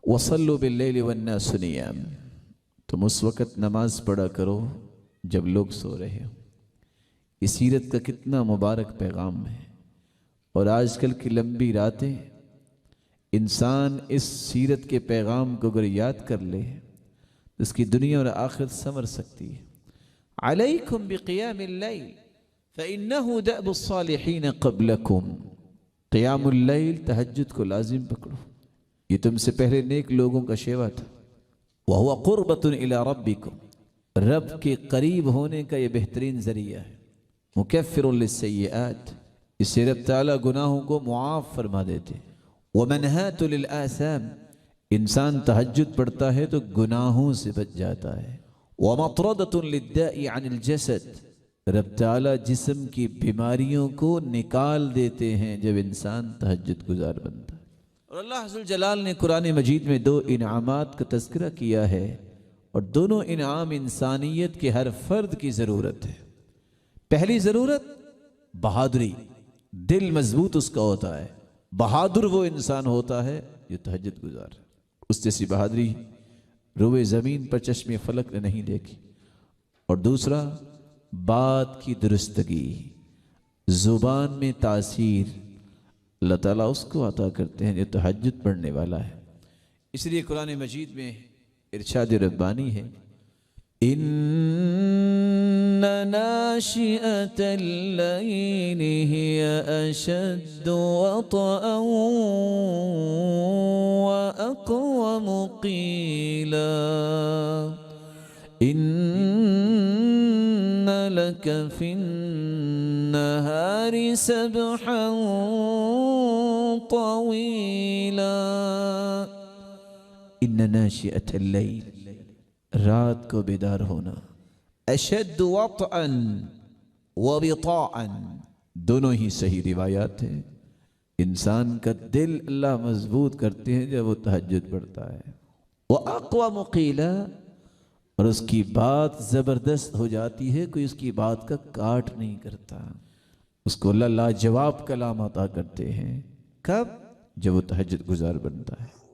وصلوا باللیل والناس نیام، تم اس وقت نماز پڑھا کرو جب لوگ سو رہے ہو۔ یہ سیرت کا کتنا مبارک پیغام ہے۔ اور آج کل کی لمبی راتیں، انسان اس سیرت کے پیغام کو اگر یاد کر لے تو اس کی دنیا اور آخرت سنور سکتی ہے۔ علیکم بقیام اللیل فإنہ دأب الصالحین قبلکم، قیام اللیل تہجد کو لازم پکڑو، یہ تم سے پہلے نیک لوگوں کا شیوا تھا۔ وہو قربۃ الی ربکم، رب کے قریب ہونے کا یہ بہترین ذریعہ ہے۔ مکفر للسیئات، اس سے رب تعالیٰ گناہوں کو معاف فرما دیتے۔ ومنہات للآثام، انسان تہجد پڑھتا ہے تو گناہوں سے بچ جاتا ہے۔ ومطردۃ للداء عن الجسد، رب تعالیٰ جسم کی بیماریوں کو نکال دیتے ہیں جب انسان تہجد گزار بنتا ہے۔ اور اللہ عز و جلال نے قرآن مجید میں دو انعامات کا تذکرہ کیا ہے، اور دونوں انعام انسانیت کے ہر فرد کی ضرورت ہے۔ پہلی ضرورت بہادری، دل مضبوط اس کا ہوتا ہے۔ بہادر وہ انسان ہوتا ہے جو تہجد گزار، اس جیسی بہادری روئے زمین پر چشم فلک نے نہیں دیکھی۔ اور دوسرا بات کی درستگی، زبان میں تاثیر، اللہ تعالیٰ اس کو عطا کرتے ہیں جو تہجد پڑھنے والا ہے۔ اس لیے قرآن مجید میں ارشاد ربانی ہے، ان ناشئۃ اللیل ہی اشد وطئا واقوم قیلا، ان لک فی النہار سبحا طویلا۔ ان ناشئۃ اللیل، رات کو بیدار ہونا، اشد وطئا وبطاءا، دونوں ہی صحیح روایات ہیں۔ انسان کا دل اللہ مضبوط کرتے ہیں جب وہ تہجد پڑھتا ہے۔ وَأَقْوَمُ قِيلًا، اور اس کی بات زبردست ہو جاتی ہے، کوئی اس کی بات کا کاٹ نہیں کرتا، اس کو اللہ لاجواب کلام عطا کرتے ہیں۔ کب؟ جب وہ تہجد گزار بنتا ہے۔